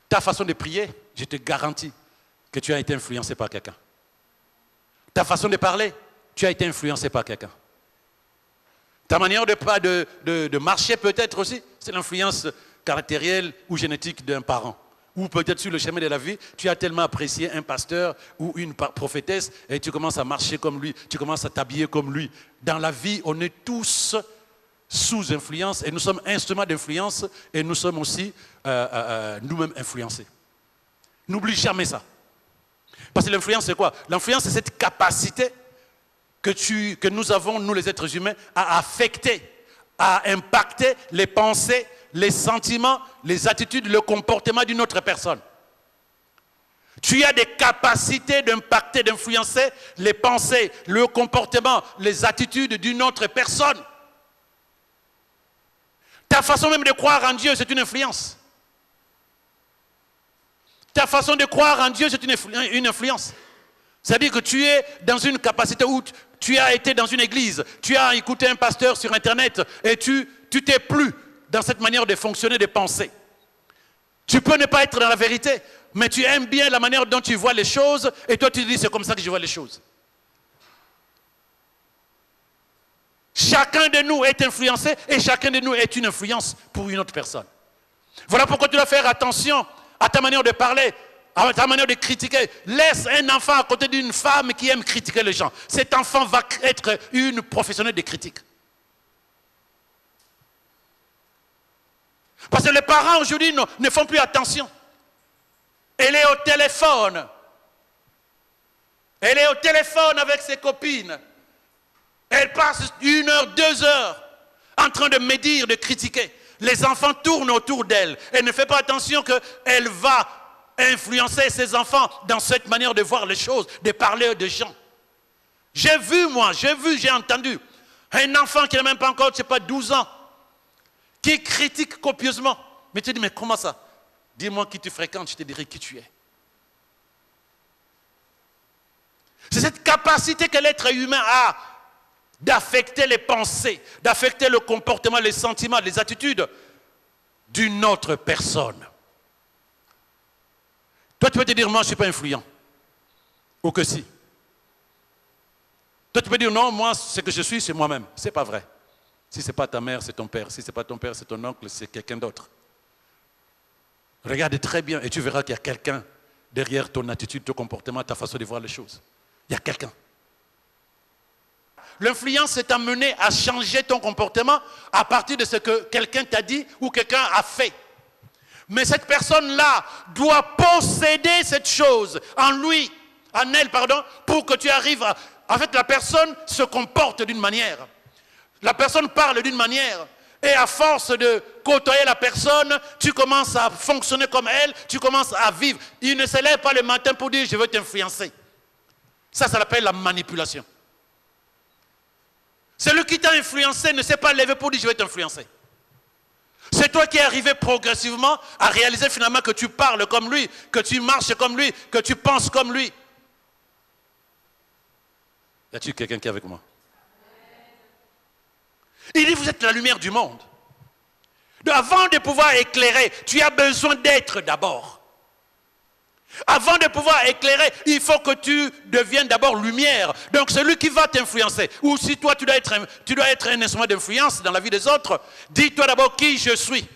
Ta façon de prier, je te garantis que tu as été influencé par quelqu'un. Ta façon de parler, tu as été influencé par quelqu'un. Ta manière de marcher peut-être aussi, c'est l'influence caractérielle ou génétique d'un parent. Ou peut-être sur le chemin de la vie, tu as tellement apprécié un pasteur ou une prophétesse et tu commences à marcher comme lui, tu commences à t'habiller comme lui. Dans la vie, on est tous sous influence et nous sommes instruments d'influence et nous sommes aussi nous-mêmes influencés. N'oublie jamais ça. Parce que l'influence, c'est quoi? L'influence, c'est cette capacité que nous avons, nous les êtres humains, à affecter, à impacter les pensées, les sentiments, les attitudes, le comportement d'une autre personne. Tu as des capacités d'impacter, d'influencer les pensées, le comportement, les attitudes d'une autre personne. Ta façon même de croire en Dieu, c'est une influence. Ta façon de croire en Dieu, c'est une influence. C'est-à-dire que tu es dans une capacité où tu as été dans une église, tu as écouté un pasteur sur Internet et tu t'es plu dans cette manière de fonctionner, de penser. Tu peux ne pas être dans la vérité, mais tu aimes bien la manière dont tu vois les choses et toi tu te dis c'est comme ça que je vois les choses. Chacun de nous est influencé et chacun de nous est une influence pour une autre personne. Voilà pourquoi tu dois faire attention à ta manière de parler, à ta manière de critiquer. Laisse un enfant à côté d'une femme qui aime critiquer les gens. Cet enfant va être une professionnelle de critique. Parce que les parents aujourd'hui ne font plus attention. Elle est au téléphone. Elle est au téléphone avec ses copines. Elle passe 1 heure, 2 heures en train de médire, de critiquer. Les enfants tournent autour d'elle. Elle ne fait pas attention qu'elle va influencer ses enfants dans cette manière de voir les choses, de parler de gens. J'ai entendu un enfant qui n'a même pas encore, je ne sais pas, 12 ans, qui critique copieusement. Mais tu dis, mais comment ça? Dis-moi qui tu fréquentes, je te dirai qui tu es. C'est cette capacité que l'être humain a d'affecter les pensées, d'affecter le comportement, les sentiments, les attitudes d'une autre personne. Toi, tu peux te dire, moi, je ne suis pas influent. Ou que si. Toi, tu peux dire, non, moi, ce que je suis, c'est moi-même. Ce n'est pas vrai. Si ce n'est pas ta mère, c'est ton père. Si ce n'est pas ton père, c'est ton oncle, c'est quelqu'un d'autre. Regarde très bien et tu verras qu'il y a quelqu'un derrière ton attitude, ton comportement, ta façon de voir les choses. Il y a quelqu'un. L'influence est amenée à changer ton comportement à partir de ce que quelqu'un t'a dit ou quelqu'un a fait. Mais cette personne-là doit posséder cette chose en lui, en elle, pardon, pour que tu arrives à... En fait, la personne se comporte d'une manière. La personne parle d'une manière. Et à force de côtoyer la personne, tu commences à fonctionner comme elle, tu commences à vivre. Il ne se lève pas le matin pour dire « je veux t'influencer ». Ça s'appelle la manipulation. Celui qui t'a influencé ne s'est pas levé pour dire « je vais t'influencer ». C'est toi qui es arrivé progressivement à réaliser finalement que tu parles comme lui, que tu marches comme lui, que tu penses comme lui. Y a-t-il quelqu'un qui est avec moi? Il dit, vous êtes la lumière du monde. Avant de pouvoir éclairer, tu as besoin d'être d'abord. Avant de pouvoir éclairer, il faut que tu deviennes d'abord lumière. Donc celui qui va t'influencer, ou si toi tu dois être un instrument d'influence dans la vie des autres, dis-toi d'abord qui je suis.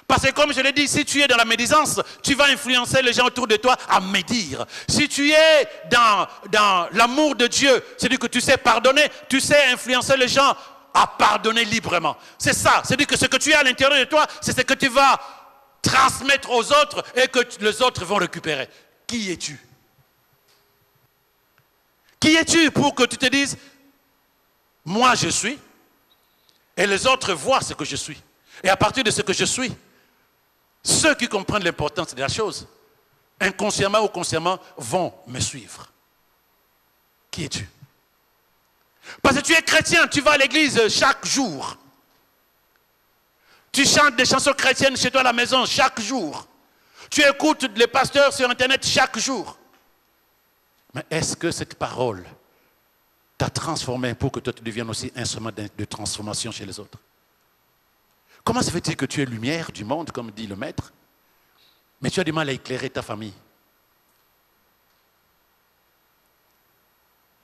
Parce que comme je l'ai dit, si tu es dans la médisance, tu vas influencer les gens autour de toi à médire. Si tu es dans l'amour de Dieu, c'est-à-dire que tu sais pardonner, tu sais influencer les gens à pardonner librement. C'est ça, c'est-à-dire que ce que tu as à l'intérieur de toi, c'est ce que tu vas transmettre aux autres et que les autres vont récupérer. Qui es-tu? Qui es-tu pour que tu te dises, moi je suis, et les autres voient ce que je suis. Et à partir de ce que je suis, ceux qui comprennent l'importance de la chose, inconsciemment ou consciemment, vont me suivre. Qui es-tu? Parce que tu es chrétien, tu vas à l'église chaque jour. Tu chantes des chansons chrétiennes chez toi à la maison chaque jour. Tu écoutes les pasteurs sur Internet chaque jour. Mais est-ce que cette parole t'a transformé pour que toi tu deviennes aussi instrument de transformation chez les autres? Comment se fait-il que tu es lumière du monde, comme dit le maître? Mais tu as du mal à éclairer ta famille.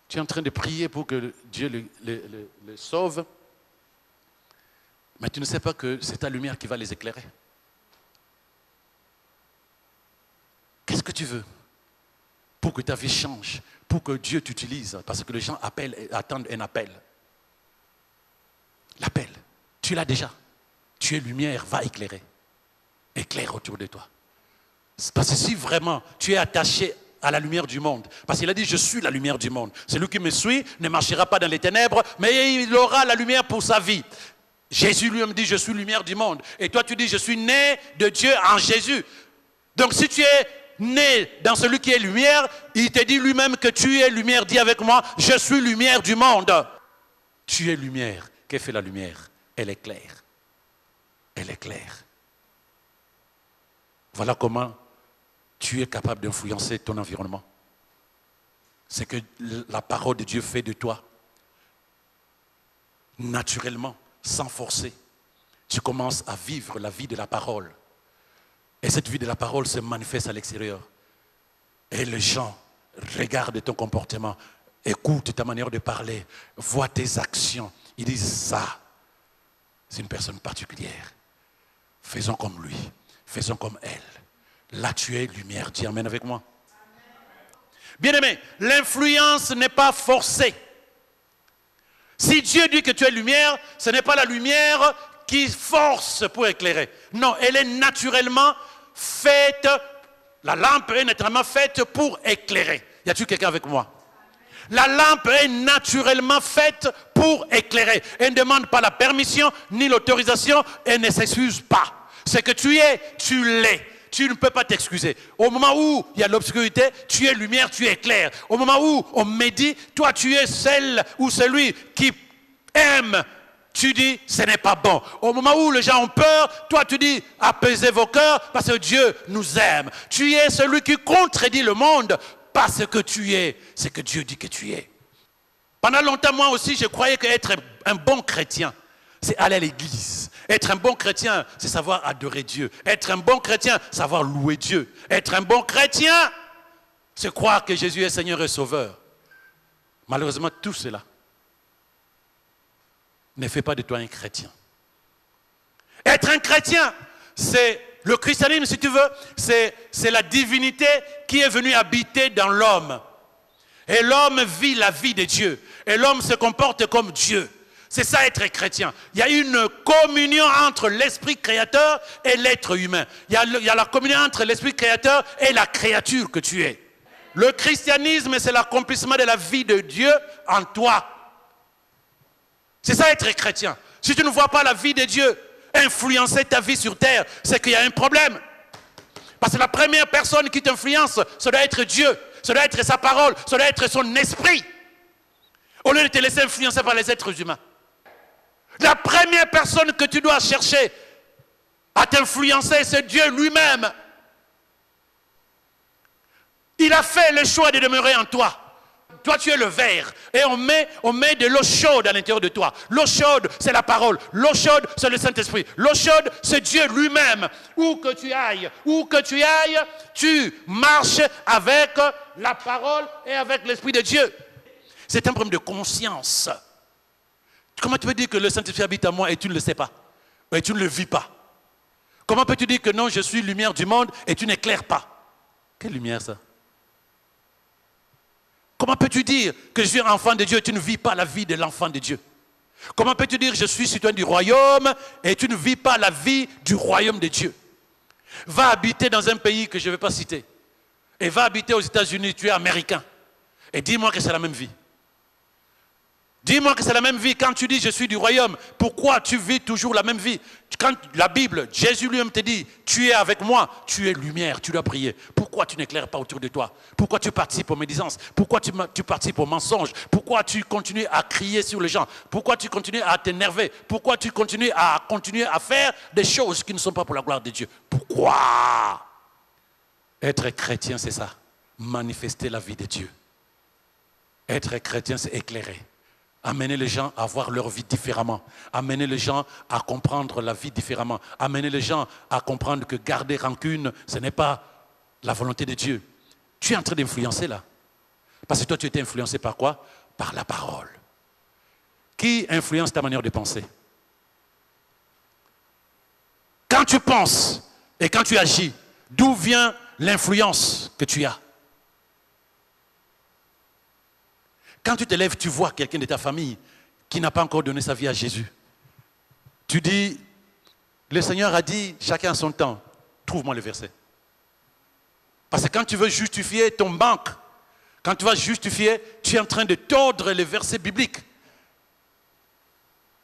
Tu es en train de prier pour que Dieu le sauve, mais tu ne sais pas que c'est ta lumière qui va les éclairer. Qu'est-ce que tu veux pour que ta vie change, pour que Dieu t'utilise? Parce que les gens attendent un appel. L'appel, tu l'as déjà. Tu es lumière, va éclairer. Éclaire autour de toi. Parce que si vraiment tu es attaché à la lumière du monde, parce qu'il a dit je suis la lumière du monde, celui qui me suit ne marchera pas dans les ténèbres, mais il aura la lumière pour sa vie. Jésus lui-même dit je suis lumière du monde, et toi tu dis je suis né de Dieu en Jésus. Donc si tu es né dans celui qui est lumière, il te dit lui-même que tu es lumière. Dis avec moi, je suis lumière du monde. Tu es lumière. Que fait la lumière? Elle éclaire. Elle éclaire. Voilà comment tu es capable d'influencer ton environnement. C'est que la parole de Dieu fait de toi, naturellement, sans forcer. Tu commences à vivre la vie de la parole. Et cette vie de la parole se manifeste à l'extérieur. Et les gens regardent ton comportement, écoutent ta manière de parler, voient tes actions. Ils disent ça, c'est une personne particulière. Faisons comme lui, faisons comme elle. Là tu es lumière. Dis amen avec moi. Bien-aimé, l'influence n'est pas forcée. Si Dieu dit que tu es lumière, ce n'est pas la lumière qui force pour éclairer. Non, elle est naturellement faite, la lampe est naturellement faite pour éclairer. Y a-t-il quelqu'un avec moi? La lampe est naturellement faite pour éclairer. Elle ne demande pas la permission ni l'autorisation, elle ne s'excuse pas. Ce que tu es, tu l'es. Tu ne peux pas t'excuser. Au moment où il y a l'obscurité, tu es lumière, tu es clair. Au moment où on médit, toi tu es celle ou celui qui aime. Tu dis, ce n'est pas bon. Au moment où les gens ont peur, toi tu dis, apaisez vos cœurs parce que Dieu nous aime. Tu es celui qui contredit le monde parce que tu es ce que Dieu dit que tu es. Pendant longtemps, moi aussi, je croyais qu'être un bon chrétien, c'est aller à l'église. Être un bon chrétien, c'est savoir adorer Dieu. Être un bon chrétien, savoir louer Dieu. Être un bon chrétien, c'est croire que Jésus est Seigneur et Sauveur. Malheureusement, tout cela ne fait pas de toi un chrétien. Être un chrétien, c'est le christianisme, si tu veux, c'est la divinité qui est venue habiter dans l'homme. Et l'homme vit la vie de Dieu. Et l'homme se comporte comme Dieu. C'est ça être chrétien. Il y a une communion entre l'esprit créateur et l'être humain. Il y a la communion entre l'esprit créateur et la créature que tu es. Le christianisme, c'est l'accomplissement de la vie de Dieu en toi. C'est ça être chrétien. Si tu ne vois pas la vie de Dieu influencer ta vie sur terre, c'est qu'il y a un problème. Parce que la première personne qui t'influence, ça doit être Dieu. Ça doit être sa parole. Ça doit être son esprit. Au lieu de te laisser influencer par les êtres humains. La première personne que tu dois chercher à t'influencer, c'est Dieu lui-même. Il a fait le choix de demeurer en toi. Toi, tu es le verre. Et on met de l'eau chaude à l'intérieur de toi. L'eau chaude, c'est la parole. L'eau chaude, c'est le Saint-Esprit. L'eau chaude, c'est Dieu lui-même. Où que tu ailles, tu marches avec la parole et avec l'Esprit de Dieu. C'est un problème de conscience. Comment tu peux dire que le Saint-Esprit habite en moi et tu ne le sais pas? Et tu ne le vis pas? Comment peux-tu dire que non, je suis lumière du monde et tu n'éclaires pas? Quelle lumière ça? Comment peux-tu dire que je suis un enfant de Dieu et tu ne vis pas la vie de l'enfant de Dieu? Comment peux-tu dire que je suis citoyen du royaume et tu ne vis pas la vie du royaume de Dieu? Va habiter dans un pays que je ne vais pas citer. Et va habiter aux États-Unis, tu es américain. Et dis-moi que c'est la même vie. Dis-moi que c'est la même vie. Quand tu dis je suis du royaume, pourquoi tu vis toujours la même vie? Quand la Bible, Jésus lui-même te dit, tu es avec moi, tu es lumière, tu dois prier. Pourquoi tu n'éclaires pas autour de toi? Pourquoi tu participes aux médisances? Pourquoi tu participes aux mensonges? Pourquoi tu continues à crier sur les gens? Pourquoi tu continues à t'énerver? Pourquoi tu continues à faire des choses qui ne sont pas pour la gloire de Dieu? Pourquoi? Être chrétien, c'est ça. Manifester la vie de Dieu. Être chrétien, c'est éclairer. Amener les gens à voir leur vie différemment. Amener les gens à comprendre la vie différemment. Amener les gens à comprendre que garder rancune, ce n'est pas la volonté de Dieu. Tu es en train d'influencer là. Parce que toi, tu étais influencé par quoi? Par la parole. Qui influence ta manière de penser? Quand tu penses et quand tu agis, d'où vient l'influence que tu as? Quand tu te lèves, tu vois quelqu'un de ta famille qui n'a pas encore donné sa vie à Jésus. Tu dis, le Seigneur a dit, chacun a son temps. Trouve-moi le verset. Parce que quand tu veux justifier ton manque, quand tu vas justifier, tu es en train de tordre les versets bibliques.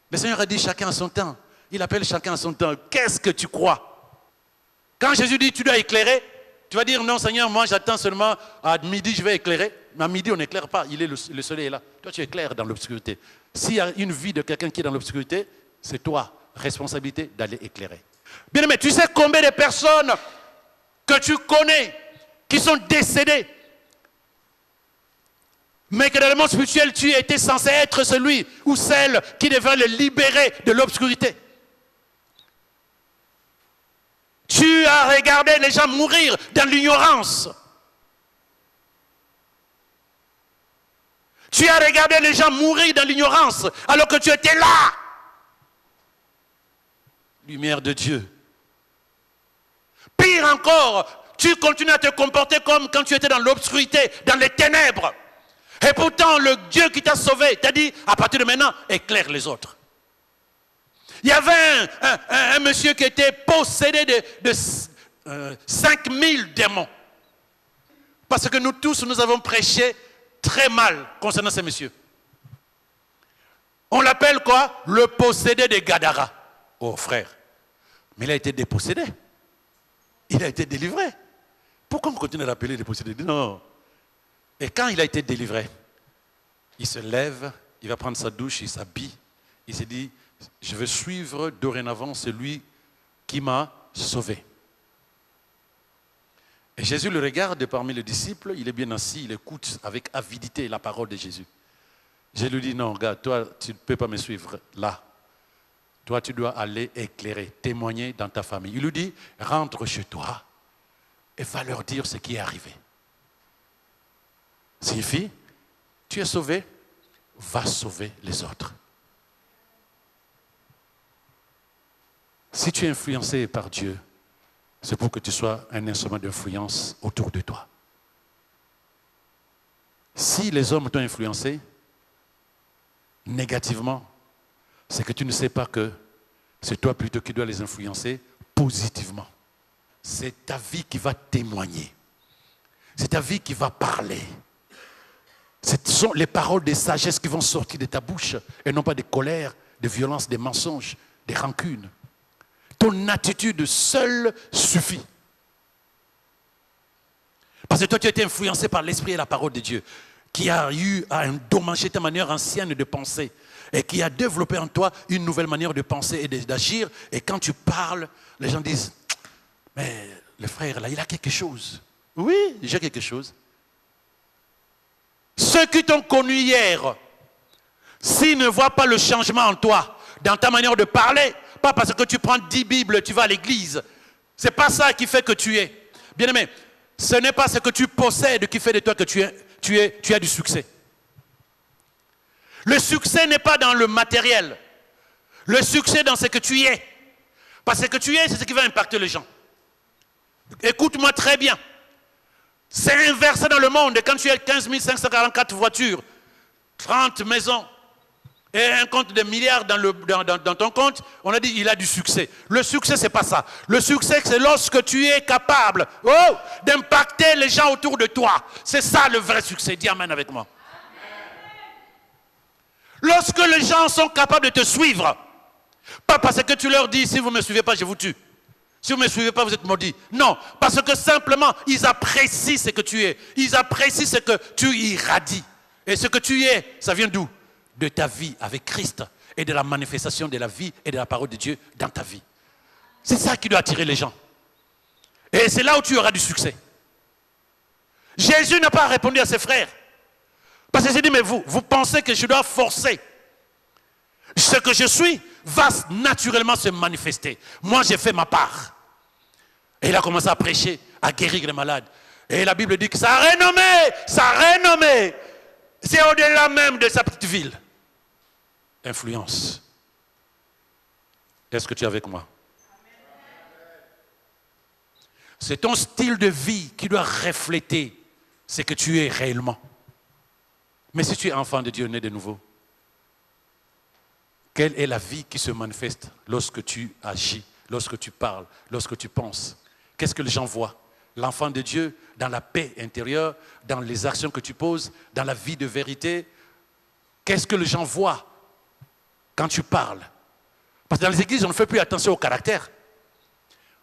Le Seigneur a dit, chacun a son temps. Il appelle chacun à son temps. Qu'est-ce que tu crois? Quand Jésus dit, tu dois éclairer, tu vas dire, non Seigneur, moi j'attends seulement à midi, je vais éclairer. Mais à midi, on n'éclaire pas. Le soleil est là. Toi, tu éclaires dans l'obscurité. S'il y a une vie de quelqu'un qui est dans l'obscurité, c'est toi, responsabilité d'aller éclairer. Bien aimé, tu sais combien de personnes que tu connais qui sont décédées, mais que dans le monde spirituel, tu étais censé être celui ou celle qui devait le libérer de l'obscurité. Tu as regardé les gens mourir dans l'ignorance. Tu as regardé les gens mourir dans l'ignorance alors que tu étais là. Lumière de Dieu. Pire encore, tu continues à te comporter comme quand tu étais dans l'obscurité, dans les ténèbres. Et pourtant, le Dieu qui t'a sauvé t'a dit, à partir de maintenant, éclaire les autres. Il y avait un monsieur qui était possédé de 5000 démons. Parce que nous tous, nous avons prêché très mal concernant ces messieurs. On l'appelle quoi? Le possédé de Gadara. Oh frère, mais il a été dépossédé. Il a été délivré. Pourquoi on continue à l'appeler dépossédé? Non. Et quand il a été délivré, il se lève, il va prendre sa douche, il s'habille. Il s'est dit, je veux suivre dorénavant celui qui m'a sauvé. Et Jésus le regarde parmi les disciples, il est bien assis, il écoute avec avidité la parole de Jésus. Je lui dis, non, gars, toi, tu ne peux pas me suivre là. Toi, tu dois aller éclairer, témoigner dans ta famille. Il lui dit, rentre chez toi et va leur dire ce qui est arrivé. Signifie, tu es sauvé, va sauver les autres. Si tu es influencé par Dieu, c'est pour que tu sois un instrument d'influence autour de toi. Si les hommes t'ont influencé négativement, c'est que tu ne sais pas que c'est toi plutôt qui dois les influencer positivement. C'est ta vie qui va témoigner. C'est ta vie qui va parler. Ce sont les paroles de sagesse qui vont sortir de ta bouche et non pas des colères, des violences, des mensonges, des rancunes. Ton attitude seule suffit. Parce que toi, tu as été influencé par l'Esprit et la parole de Dieu, qui a eu à endommager ta manière ancienne de penser et qui a développé en toi une nouvelle manière de penser et d'agir. Et quand tu parles, les gens disent, mais le frère là, il a quelque chose. Oui, j'ai quelque chose. Ceux qui t'ont connu hier, s'ils ne voient pas le changement en toi, dans ta manière de parler, pas parce que tu prends 10 Bibles, tu vas à l'église. Ce n'est pas ça qui fait que tu es. Bien-aimé, ce n'est pas ce que tu possèdes qui fait de toi que tu as du succès. Le succès n'est pas dans le matériel. Le succès est dans ce que tu es. Parce que ce que tu es, c'est ce qui va impacter les gens. Écoute-moi très bien. C'est inversé dans le monde. Quand tu as 15 544 voitures, 30 maisons, et un compte de milliards dans ton compte, on a dit il a du succès. Le succès, c'est pas ça. Le succès, c'est lorsque tu es capable d'impacter les gens autour de toi. C'est ça le vrai succès. Dis amen avec moi. Lorsque les gens sont capables de te suivre, pas parce que tu leur dis si vous ne me suivez pas, je vous tue. Si vous ne me suivez pas, vous êtes maudits. Non, parce que simplement, ils apprécient ce que tu es. Ils apprécient ce que tu irradies. Et ce que tu es, ça vient d'où? De ta vie avec Christ et de la manifestation de la vie et de la parole de Dieu dans ta vie. C'est ça qui doit attirer les gens. Et c'est là où tu auras du succès. Jésus n'a pas répondu à ses frères. Parce qu'il s'est dit, mais vous pensez que je dois forcer Ce que je suis va naturellement se manifester. Moi, j'ai fait ma part. Et il a commencé à prêcher, à guérir les malades. Et la Bible dit que sa renommée, c'est au-delà même de sa petite ville. Influence. Est-ce que tu es avec moi? C'est ton style de vie qui doit refléter ce que tu es réellement. Mais si tu es enfant de Dieu, né de nouveau, quelle est la vie qui se manifeste lorsque tu agis, lorsque tu parles, lorsque tu penses? Qu'est-ce que les gens voient? L'enfant de Dieu, dans la paix intérieure, dans les actions que tu poses, dans la vie de vérité. Qu'est-ce que les gens voient quand tu parles? Parce que dans les églises, on ne fait plus attention au caractère.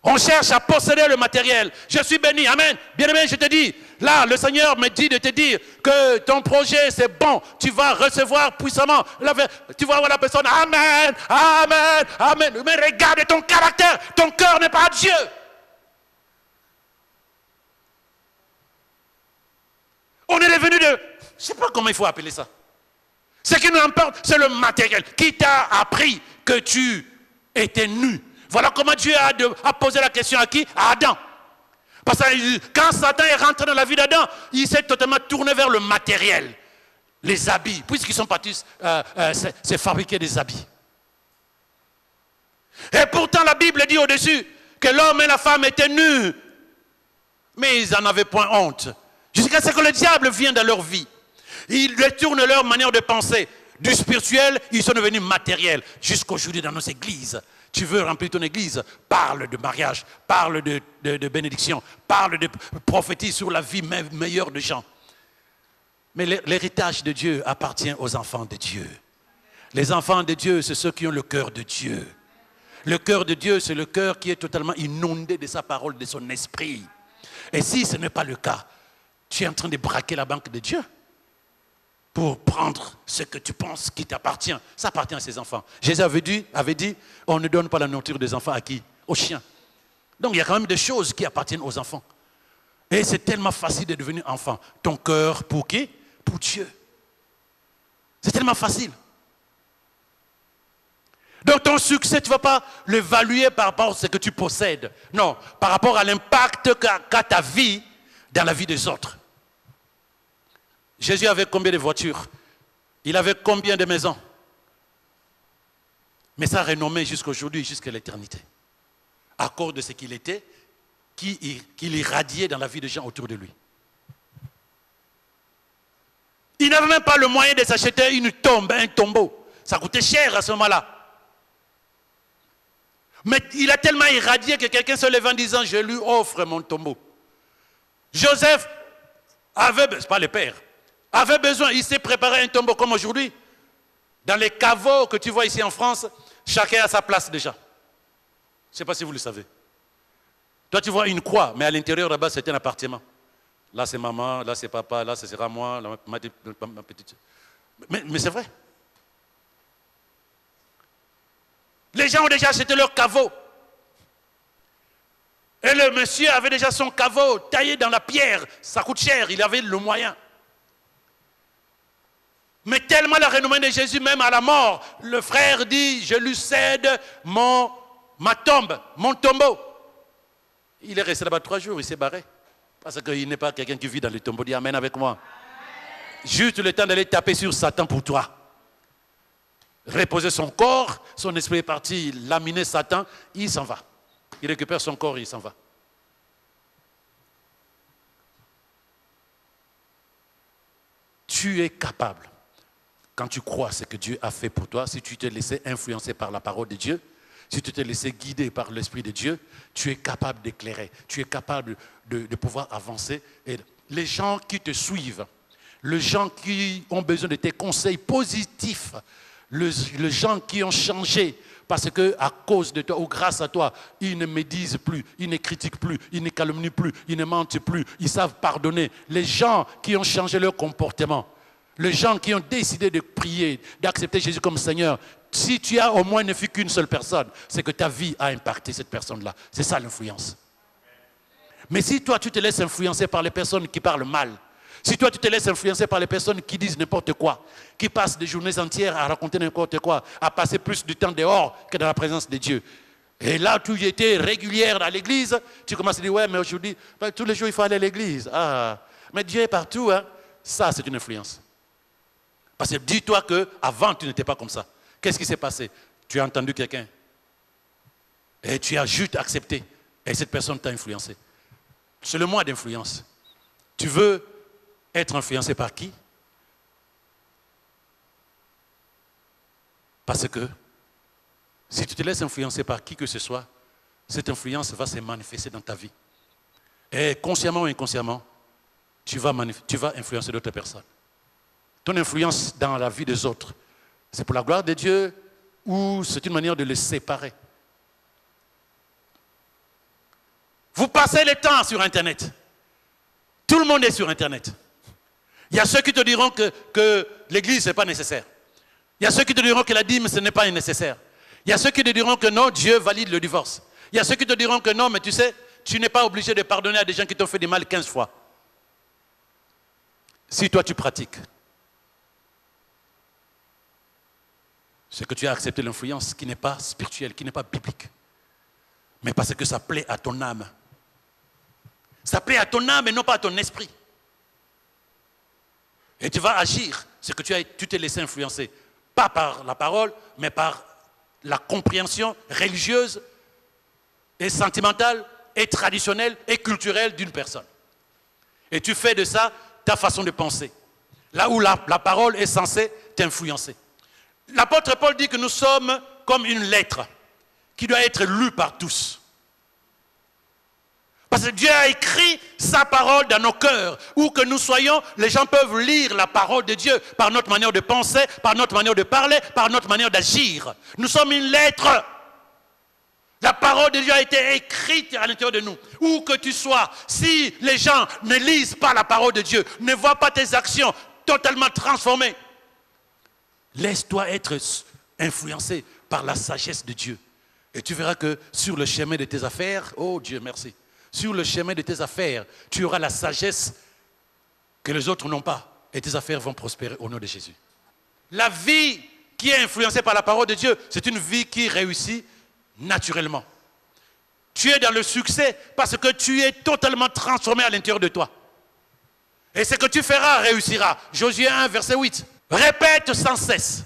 On cherche à posséder le matériel. Je suis béni, amen. Bien-aimé, je te dis, là, le Seigneur me dit de te dire que ton projet, c'est bon. Tu vas recevoir puissamment. Tu vas voir la personne, amen, amen, amen. Mais regarde ton caractère. Ton cœur n'est pas à Dieu. On est devenu de... Je ne sais pas comment il faut appeler ça. Ce qui nous importe, c'est le matériel. Qui t'a appris que tu étais nu? Voilà comment Dieu a posé la question à qui? À Adam. Parce que quand Satan est rentré dans la vie d'Adam, il s'est totalement tourné vers le matériel. Les habits. Puisqu'ils sont partis c'est fabriquer des habits. Et pourtant la Bible dit au-dessus que l'homme et la femme étaient nus. Mais ils n'en avaient point honte. Jusqu'à ce que le diable vienne dans leur vie. Ils détournent leur manière de penser. Du spirituel, ils sont devenus matériels. Jusqu'aujourd'hui dans nos églises. Tu veux remplir ton église, parle de mariage, parle de bénédiction, parle de prophétie sur la vie meilleure de gens. Mais l'héritage de Dieu appartient aux enfants de Dieu. Les enfants de Dieu, c'est ceux qui ont le cœur de Dieu. Le cœur de Dieu, c'est le cœur qui est totalement inondé de sa parole, de son esprit. Et si ce n'est pas le cas, tu es en train de braquer la banque de Dieu pour prendre ce que tu penses qui t'appartient. Ça appartient à ses enfants. Jésus avait dit, on ne donne pas la nourriture des enfants à qui? Aux chiens. Donc il y a quand même des choses qui appartiennent aux enfants. Et c'est tellement facile de devenir enfant. Ton cœur, pour qui? Pour Dieu. C'est tellement facile. Donc ton succès, tu ne vas pas l'évaluer par rapport à ce que tu possèdes. Non, par rapport à l'impact qu'a ta vie dans la vie des autres. Jésus avait combien de voitures? Il avait combien de maisons? Mais ça a renommé jusqu'à aujourd'hui, jusqu'à l'éternité. À cause de ce qu'il était, qu'il irradiait dans la vie des gens autour de lui. Il n'avait même pas le moyen de s'acheter une tombe, un tombeau. Ça coûtait cher à ce moment-là. Mais il a tellement irradié que quelqu'un se levait en disant, je lui offre mon tombeau. Joseph avait, c'est pas le père, avait besoin, il s'est préparé un tombeau comme aujourd'hui. Dans les caveaux que tu vois ici en France, chacun a sa place déjà. Je ne sais pas si vous le savez. Toi tu vois une croix, mais à l'intérieur là-bas c'est un appartement. Là c'est maman, là c'est papa, là ce sera moi, là, ma petite. Mais c'est vrai. Les gens ont déjà acheté leur caveau. Et le monsieur avait déjà son caveau taillé dans la pierre. Ça coûte cher, il avait le moyen. Mais tellement la renommée de Jésus, même à la mort, le frère dit, je lui cède ma tombe, mon tombeau. Il est resté là-bas 3 jours, il s'est barré. Parce qu'il n'est pas quelqu'un qui vit dans le tombeau. Dis amen avec moi. Amen. Juste le temps d'aller taper sur Satan pour toi. Reposer son corps, son esprit est parti, laminer Satan, il s'en va. Il récupère son corps et il s'en va. Tu es capable, quand tu crois ce que Dieu a fait pour toi, si tu t'es laissé influencer par la parole de Dieu, si tu t'es laissé guider par l'Esprit de Dieu, tu es capable d'éclairer, tu es capable de pouvoir avancer. Et les gens qui te suivent, les gens qui ont besoin de tes conseils positifs, les gens qui ont changé parce qu'à cause de toi ou grâce à toi, ils ne médisent plus, ils ne critiquent plus, ils ne calomnient plus, ils ne mentent plus, ils savent pardonner. Les gens qui ont changé leur comportement, les gens qui ont décidé de prier, d'accepter Jésus comme Seigneur, si tu as au moins ne fut qu'une seule personne, c'est que ta vie a impacté cette personne-là. C'est ça l'influence. Mais si toi tu te laisses influencer par les personnes qui parlent mal, Si toi, tu te laisses influencer par les personnes qui disent n'importe quoi, qui passent des journées entières à raconter n'importe quoi, à passer plus de temps dehors que dans la présence de Dieu. Et là, tu étais régulière dans l'église, tu commences à dire, ouais, mais aujourd'hui, tous les jours, il faut aller à l'église. Ah, mais Dieu est partout, hein. Ça, c'est une influence. Parce que dis-toi qu'avant, tu n'étais pas comme ça. Qu'est-ce qui s'est passé? Tu as entendu quelqu'un et tu as juste accepté. Et cette personne t'a influencé. C'est le mois d'influence. Tu veux être influencé par qui? Parce que si tu te laisses influencer par qui que ce soit, cette influence va se manifester dans ta vie. Et consciemment ou inconsciemment, tu vas influencer d'autres personnes. Ton influence dans la vie des autres, c'est pour la gloire de Dieu ou c'est une manière de les séparer? Vous passez le temps sur Internet. Tout le monde est sur Internet. Il y a ceux qui te diront que l'église, ce n'est pas nécessaire. Il y a ceux qui te diront que la dîme, ce n'est pas nécessaire. Il y a ceux qui te diront que non, Dieu valide le divorce. Il y a ceux qui te diront que non, mais tu sais, tu n'es pas obligé de pardonner à des gens qui t'ont fait du mal 15 fois. Si toi, tu pratiques, c'est que tu as accepté l'influence qui n'est pas spirituelle, qui n'est pas biblique, mais parce que ça plaît à ton âme. Ça plaît à ton âme et non pas à ton esprit. Et tu vas agir, c'est que tu t'es laissé influencer, pas par la parole, mais par la compréhension religieuse et sentimentale et traditionnelle et culturelle d'une personne. Et tu fais de ça ta façon de penser. Là où la parole est censée t'influencer. L'apôtre Paul dit que nous sommes comme une lettre qui doit être lue par tous. Parce que Dieu a écrit sa parole dans nos cœurs. Où que nous soyons, les gens peuvent lire la parole de Dieu par notre manière de penser, par notre manière de parler, par notre manière d'agir. Nous sommes une lettre. La parole de Dieu a été écrite à l'intérieur de nous. Où que tu sois, si les gens ne lisent pas la parole de Dieu, ne voient pas tes actions totalement transformées, laisse-toi être influencé par la sagesse de Dieu. Et tu verras que sur le chemin de tes affaires, oh Dieu merci, sur le chemin de tes affaires, tu auras la sagesse que les autres n'ont pas. Et tes affaires vont prospérer au nom de Jésus. La vie qui est influencée par la parole de Dieu, c'est une vie qui réussit naturellement. Tu es dans le succès parce que tu es totalement transformé à l'intérieur de toi. Et ce que tu feras réussira. Josué 1, verset 8. Répète sans cesse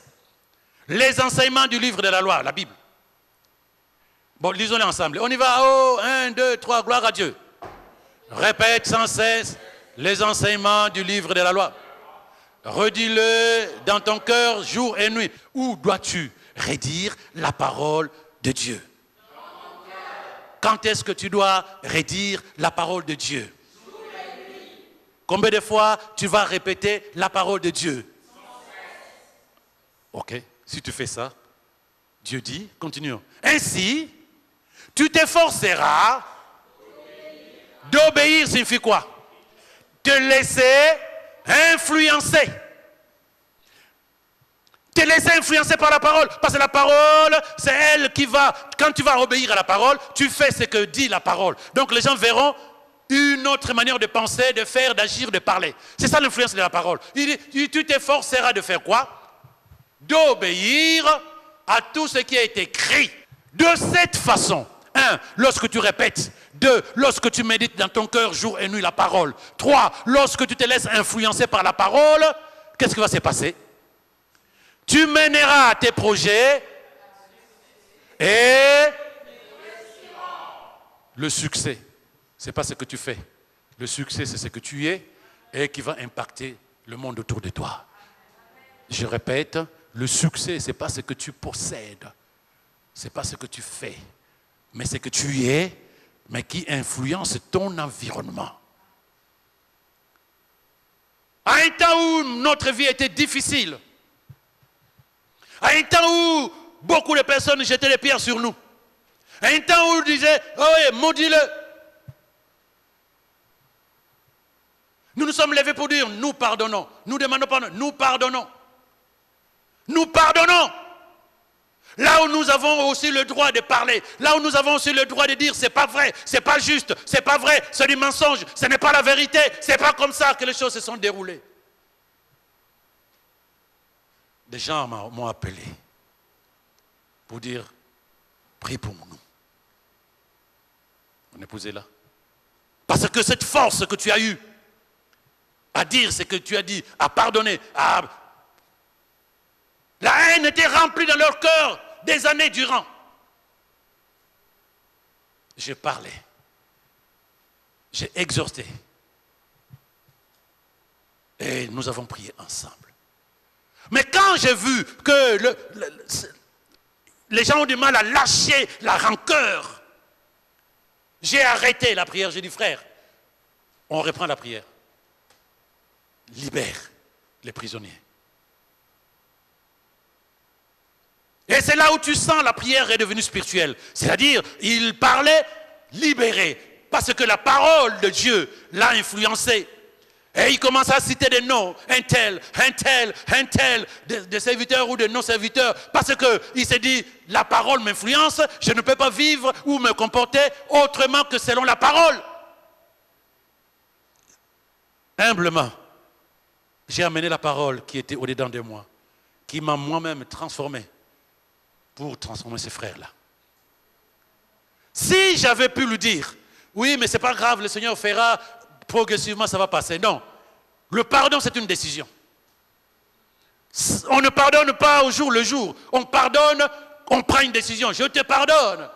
les enseignements du livre de la loi, la Bible. Bon, lisons-les ensemble. On y va. Oh, 1, 2, 3, gloire à Dieu. Répète sans cesse les enseignements du livre de la loi. Redis-le dans ton cœur jour et nuit. Où dois-tu redire la parole de Dieu? Quand est-ce que tu dois redire la parole de Dieu? Combien de fois tu vas répéter la parole de Dieu? Ok, si tu fais ça, Dieu dit, continuons. Ainsi, tu t'efforceras d'obéir. Signifie quoi? Te laisser influencer. Te laisser influencer par la parole. Parce que la parole, c'est elle qui va, quand tu vas obéir à la parole, tu fais ce que dit la parole. Donc les gens verront une autre manière de penser, de faire, d'agir, de parler. C'est ça l'influence de la parole. Il dit, tu t'efforceras de faire quoi? D'obéir à tout ce qui a été écrit. De cette façon, 1, lorsque tu répètes. 2, lorsque tu médites dans ton cœur jour et nuit la parole. 3, lorsque tu te laisses influencer par la parole, qu'est-ce qui va se passer? Tu mèneras tes projets et le succès. Ce n'est pas ce que tu fais. Le succès, c'est ce que tu es et qui va impacter le monde autour de toi. Je répète, le succès, ce n'est pas ce que tu possèdes. Ce n'est pas ce que tu fais. Mais ce que tu es, mais qui influence ton environnement. À un temps où notre vie était difficile, à un temps où beaucoup de personnes jetaient les pierres sur nous, à un temps où on disait, oh oui, maudis-le. Nous nous sommes levés pour dire, nous pardonnons. Nous demandons pardon, nous pardonnons. Nous pardonnons. Là où nous avons aussi le droit de parler, là où nous avons aussi le droit de dire c'est pas vrai, c'est pas juste, c'est pas vrai, c'est du mensonge, ce n'est pas la vérité, c'est pas comme ça que les choses se sont déroulées. Des gens m'ont appelé pour dire prie pour nous. Mon épouse est là. Parce que cette force que tu as eue à dire ce que tu as dit, à pardonner, la haine était remplie dans leur cœur des années durant. J'ai parlé. J'ai exhorté. Et nous avons prié ensemble. Mais quand j'ai vu que les gens ont du mal à lâcher la rancœur, j'ai arrêté la prière. J'ai dit, frère, on reprend la prière. Libère les prisonniers. Et c'est là où tu sens la prière est devenue spirituelle. C'est-à-dire, il parlait libéré. Parce que la parole de Dieu l'a influencé. Et il commence à citer des noms, un tel, des serviteurs ou des non-serviteurs. Parce qu'il s'est dit, la parole m'influence, je ne peux pas vivre ou me comporter autrement que selon la parole. Humblement, j'ai amené la parole qui était au-dedans de moi, qui m'a moi-même transformé pour transformer ces frères-là. Si j'avais pu lui dire, oui, mais ce n'est pas grave, le Seigneur fera, progressivement ça va passer. Non, le pardon c'est une décision. On ne pardonne pas au jour le jour, on pardonne, on prend une décision, je te pardonne.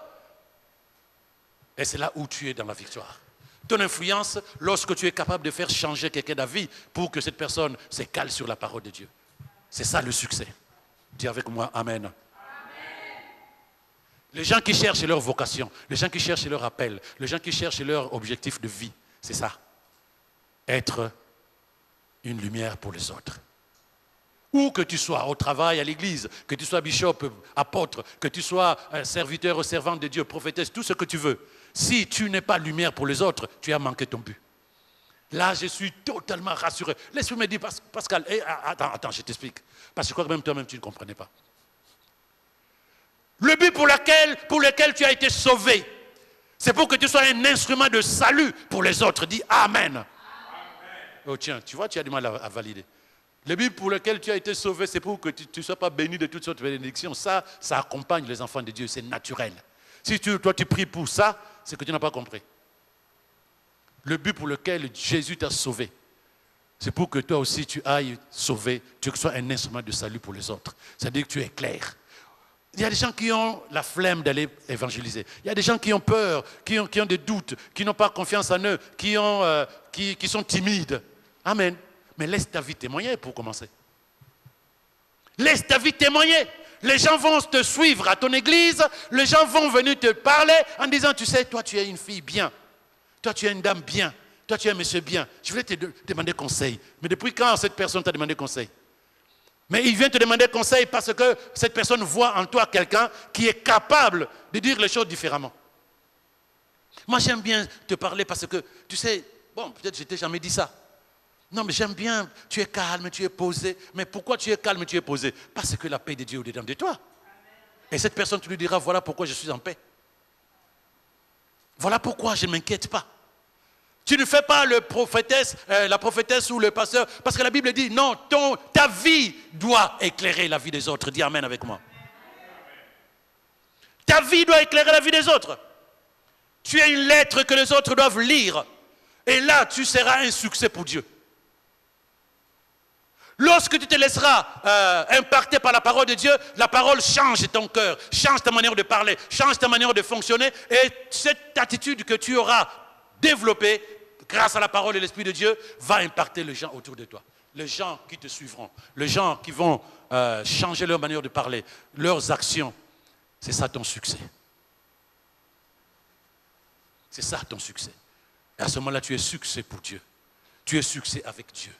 Et c'est là où tu es dans la victoire. Ton influence, lorsque tu es capable de faire changer quelqu'un d'avis pour que cette personne se cale sur la parole de Dieu. C'est ça le succès. Dis avec moi, Amen. Les gens qui cherchent leur vocation, les gens qui cherchent leur appel, les gens qui cherchent leur objectif de vie, c'est ça. Être une lumière pour les autres. Où que tu sois, au travail, à l'église, que tu sois bishop, apôtre, que tu sois serviteur ou servante de Dieu, prophétesse, tout ce que tu veux. Si tu n'es pas lumière pour les autres, tu as manqué ton but. Là, je suis totalement rassuré. L'Esprit me dit, Pascal, attends, je t'explique. Parce que je crois que même toi-même, tu ne comprenais pas. Le but pour lequel tu as été sauvé, c'est pour que tu sois un instrument de salut pour les autres. Dis Amen. Amen. Oh tiens, tu vois, tu as du mal à valider. Le but pour lequel tu as été sauvé, c'est pour que tu ne sois pas béni de toutes sortes de bénédictions. Ça accompagne les enfants de Dieu, c'est naturel. Si toi tu pries pour ça, c'est que tu n'as pas compris. Le but pour lequel Jésus t'a sauvé, c'est pour que toi aussi tu ailles sauver, tu sois un instrument de salut pour les autres. C'est-à-dire que tu éclaires. Il y a des gens qui ont la flemme d'aller évangéliser. Il y a des gens qui ont peur, qui ont des doutes, qui n'ont pas confiance en eux, qui sont timides. Amen. Mais laisse ta vie témoigner pour commencer. Laisse ta vie témoigner. Les gens vont te suivre à ton église. Les gens vont venir te parler en disant, tu sais, toi tu es une fille bien. Toi tu es une dame bien. Toi tu es un monsieur bien. Je voulais te demander conseil. Mais depuis quand cette personne t'a demandé conseil? Mais il vient te demander conseil parce que cette personne voit en toi quelqu'un qui est capable de dire les choses différemment. Moi, j'aime bien te parler parce que, tu sais, bon, peut-être je t'ai jamais dit ça. Non, mais j'aime bien, tu es calme, tu es posé. Mais pourquoi tu es calme et tu es posé? Parce que la paix de Dieu est au-dedans de toi. Et cette personne, tu lui diras, voilà pourquoi je suis en paix. Voilà pourquoi je ne m'inquiète pas. Tu ne fais pas la prophétesse ou le pasteur, parce que la Bible dit, non, ta vie doit éclairer la vie des autres. Dis Amen avec moi. Ta vie doit éclairer la vie des autres. Tu es une lettre que les autres doivent lire. Et là, tu seras un succès pour Dieu. Lorsque tu te laisseras impacter par la parole de Dieu, la parole change ton cœur, change ta manière de parler, change ta manière de fonctionner. Et cette attitude que tu auras développée, grâce à la parole et l'Esprit de Dieu, va impacter les gens autour de toi. Les gens qui te suivront, les gens qui vont changer leur manière de parler, leurs actions. C'est ça ton succès. C'est ça ton succès. Et à ce moment-là, tu es succès pour Dieu. Tu es succès avec Dieu.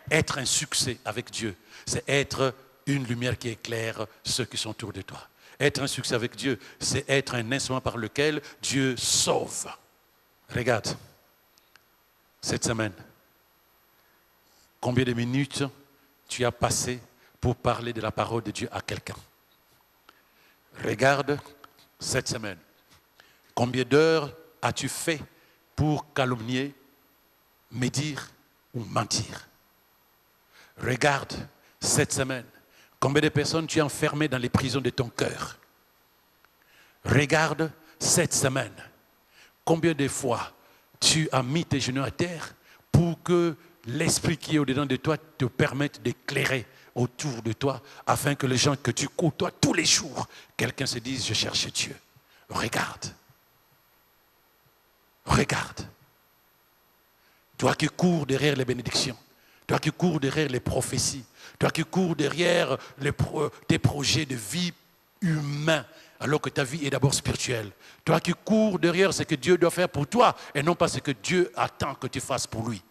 Être un succès avec Dieu, c'est être une lumière qui éclaire ceux qui sont autour de toi. Être un succès avec Dieu, c'est être un instrument par lequel Dieu sauve. Regarde, cette semaine, combien de minutes tu as passé pour parler de la parole de Dieu à quelqu'un? Regarde cette semaine. Combien d'heures as-tu fait pour calomnier, médire ou mentir? Regarde cette semaine. Combien de personnes tu as enfermées dans les prisons de ton cœur? Regarde cette semaine. Combien de fois tu as mis tes genoux à terre pour que l'esprit qui est au-dedans de toi te permette d'éclairer autour de toi, afin que les gens que tu côtoies tous les jours, quelqu'un se dise, je cherche Dieu. Regarde. Regarde. Toi qui cours derrière les bénédictions, toi qui cours derrière les prophéties, toi qui cours derrière tes projets de vie humains, alors que ta vie est d'abord spirituelle. Toi qui cours derrière ce que Dieu doit faire pour toi, et non pas ce que Dieu attend que tu fasses pour lui.